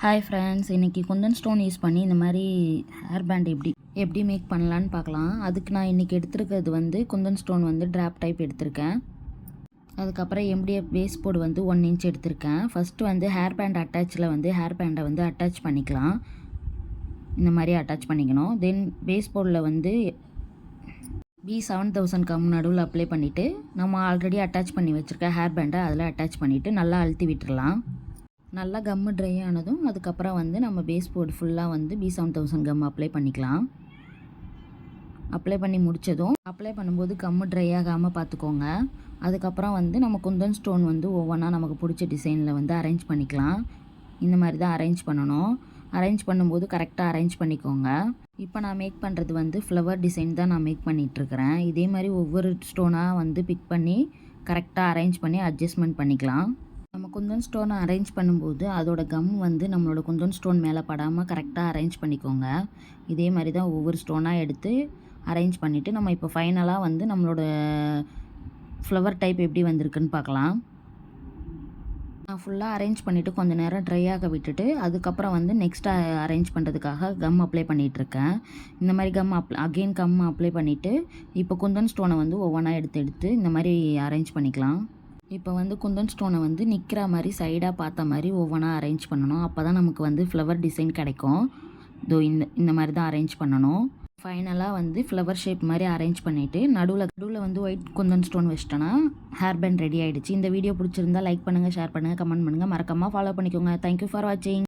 Hi friends, இன்றைக்கி Kundan stone use பண்ணி இந்த மாதிரி ஹேர் பேண்ட் எப்படி மேக் பண்ணலான்னு பார்க்கலாம். அதுக்கு நான் இன்றைக்கி எடுத்துருக்கிறது வந்து குந்தன் ஸ்டோன் வந்து ட்ராப் டைப் எடுத்திருக்கேன். அதுக்கப்புறம் எம்டிஎஃப் பேஸ் போர்டு வந்து 1 இன்ச் எடுத்திருக்கேன். ஃபஸ்ட்டு வந்து ஹேர் பேண்ட் அட்டாச்சில் வந்து ஹேர் பேண்டை வந்து அட்டாச் பண்ணிக்கலாம். இந்த மாதிரி அட்டாச் பண்ணிக்கணும். தென் பேஸ் போர்டில் வந்து B7000 கம் நடுவில் அப்ளை பண்ணிவிட்டு நம்ம ஆல்ரெடி அட்டாச் பண்ணி வச்சுருக்க ஹேர் பேண்டை அதில் அட்டாச் பண்ணிவிட்டு நல்லா அழுத்தி விட்டுடலாம். நல்லா கம்மு ட்ரை ஆனதும் அதுக்கப்புறம் வந்து நம்ம பேஸ் போர்டு ஃபுல்லாக வந்து B7000 கம் அப்ளை பண்ணிக்கலாம். அப்ளை பண்ணி முடித்ததும் அப்ளை பண்ணும்போது கம்மு ட்ரை ஆகாமல் பார்த்துக்கோங்க. அதுக்கப்புறம் வந்து நம்ம குந்தன் ஸ்டோன் வந்து ஒவ்வொன்றா நமக்கு பிடிச்ச டிசைனில் வந்து அரேஞ்ச் பண்ணிக்கலாம். இந்த மாதிரி தான் அரேஞ்ச் பண்ணணும். அரேஞ்ச் பண்ணும்போது கரெக்டாக அரேஞ்ச் பண்ணிக்கோங்க. இப்போ நான் மேக் பண்ணுறது வந்து ஃப்ளவர் டிசைன் தான் நான் மேக் பண்ணிகிட்ருக்கிறேன். இதே மாதிரி ஒவ்வொரு ஸ்டோனாக வந்து பிக் பண்ணி கரெக்டாக அரேஞ்ச் பண்ணி அட்ஜஸ்ட்மெண்ட் பண்ணிக்கலாம். நம்ம குந்தன் ஸ்டோனை அரேஞ்ச் பண்ணும்போது அதோட கம் வந்து நம்மளோட குந்தன் ஸ்டோன் மேலே படாமல் கரெக்டாக அரேஞ்ச் பண்ணிக்கோங்க. இதே மாதிரி தான் ஒவ்வொரு ஸ்டோனாக எடுத்து அரேஞ்ச் பண்ணிவிட்டு நம்ம இப்போ ஃபைனலாக வந்து நம்மளோட ஃப்ளவர் டைப் எப்படி வந்திருக்குன்னு பார்க்கலாம். நான் ஃபுல்லாக அரேஞ்ச் பண்ணிவிட்டு கொஞ்சம் நேரம் ட்ரை ஆக விட்டுட்டு அதுக்கப்புறம் வந்து நெக்ஸ்ட் அரேஞ்ச் பண்ணுறதுக்காக கம் அப்ளை பண்ணிகிட்ருக்கேன். இந்த மாதிரி அகெயின் கம் அப்ளை பண்ணிவிட்டு இப்போ குந்தன் ஸ்டோனை வந்து ஒவ்வொன்றா எடுத்து இந்த மாதிரி அரேஞ்ச் பண்ணிக்கலாம். இப்போ வந்து குந்தன் ஸ்டோனை வந்து நிற்கிற மாதிரி சைடாக பார்த்த மாதிரி ஒவ்வொன்றா அரேஞ்ச் பண்ணணும். அப்போ தான் நமக்கு வந்து ஃப்ளவர் டிசைன் கிடைக்கும். இந்த மாதிரி தான் அரேஞ்ச் பண்ணணும். ஃபைனலாக வந்து ஃப்ளவர் ஷேப் மாதிரி அரேஞ்ச் பண்ணிவிட்டு நடுவில் வந்து ஒயிட் குந்தன் ஸ்டோன் வச்சிட்டோன்னா ஹேர் பேண்ட் ரெடி ஆகிடுச்சு. இந்த வீடியோ பிடிச்சிருந்தா லைக் பண்ணுங்கள், ஷேர் பண்ணுங்கள், கமெண்ட் பண்ணுங்கள், மறக்காமல் ஃபாலோ பண்ணிக்கோங்க. தேங்க்யூ ஃபார் வாட்சிங்.